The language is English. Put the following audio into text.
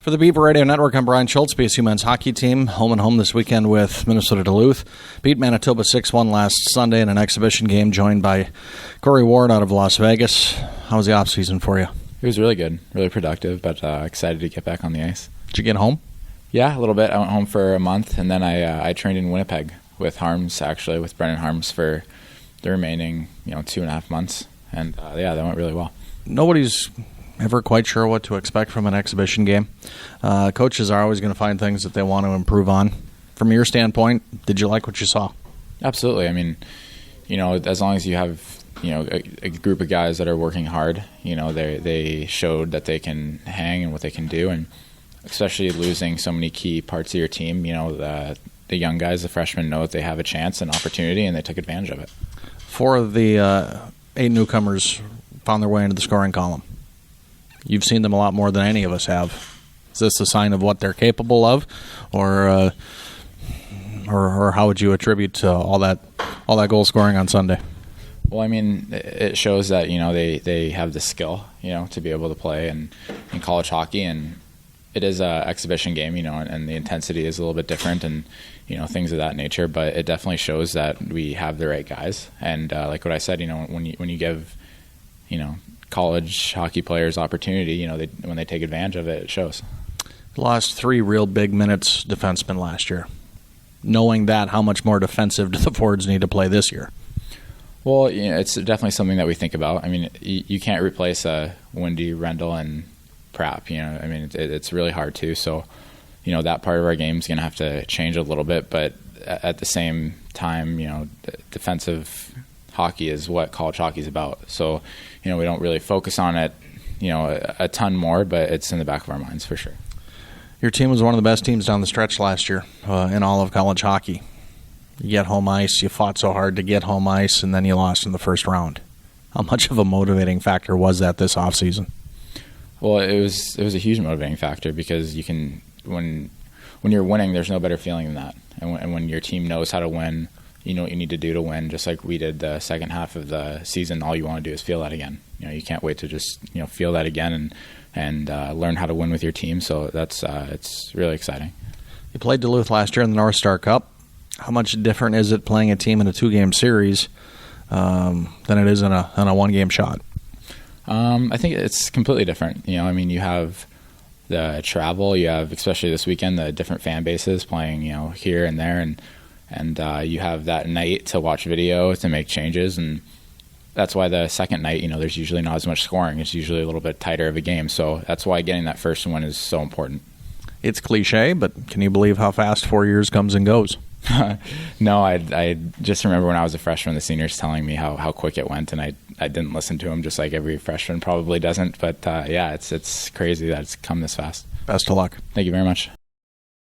For the Beaver Radio Network, I'm Brian Schultz. BSU men's hockey team home and home this weekend with Minnesota Duluth. Beat Manitoba 6-1 last Sunday in an exhibition game, joined by Cory Ward out of Las Vegas. How was the offseason for you? It was really good, really productive, but excited to get back on the ice. Did you get home? Yeah, a little bit. I went home for a month, and then I trained in Winnipeg with Harms, actually, with Brennan Harms for the remaining 2.5 months. And that went really well. Nobody's ever quite sure what to expect from an exhibition game. Coaches are always going to find things that they want to improve on. From your standpoint, did you like what you saw? Absolutely. I mean, as long as you have a group of guys that are working hard, they showed that they can hang and what they can do, and especially losing so many key parts of your team. The young guys, the freshmen, know that they have a chance and opportunity, and they took advantage of it. 4 of the 8 newcomers found their way into the scoring column. You've seen them a lot more than any of us have. Is this a sign of what they're capable of, or how would you attribute all that goal scoring on Sunday? Well, I mean, it shows that they have the skill to be able to play in college hockey, and it is an exhibition game, and the intensity is a little bit different, and things of that nature. But it definitely shows that we have the right guys, and like what I said, when you give college hockey players opportunity, when they take advantage of it, it shows. Lost 3 real big minutes defensemen last year. Knowing that, how much more defensive do the forwards need to play this year? Well, it's definitely something that we think about. I mean, you can't replace Wendy, Rendell, and Prapp. I mean, it's really hard to. So, that part of our game is going to have to change a little bit. But at the same time, defensive hockey is what college hockey is about. So, we don't really focus on it, a ton more, but it's in the back of our minds for sure. Your team was one of the best teams down the stretch last year in all of college hockey. You get home ice, you fought so hard to get home ice, and then you lost in the first round. How much of a motivating factor was that this offseason? Well, it was a huge motivating factor, because you can, when you're winning, there's no better feeling than that. And when your team knows how to win, you know what you need to do to win, just like we did the second half of the season. All you want to do is feel that again. You can't wait to just feel that again and learn how to win with your team. So that's it's really exciting. You played Duluth last year in the North Star Cup. How much different is it playing a team in a 2-game series than it is in a 1-game shot? I think it's completely different. You have the travel. You have, especially this weekend, the different fan bases playing here and there, and you have that night to watch video to make changes, and that's why the second night, there's usually not as much scoring. It's usually a little bit tighter of a game, so that's why getting that first one is so important. It's cliche, but can you believe how fast 4 years comes and goes? No, I just remember when I was a freshman, the seniors telling me how quick it went, and I didn't listen to them, just like every freshman probably doesn't. But it's crazy that it's come this fast. Best of luck. Thank you very much.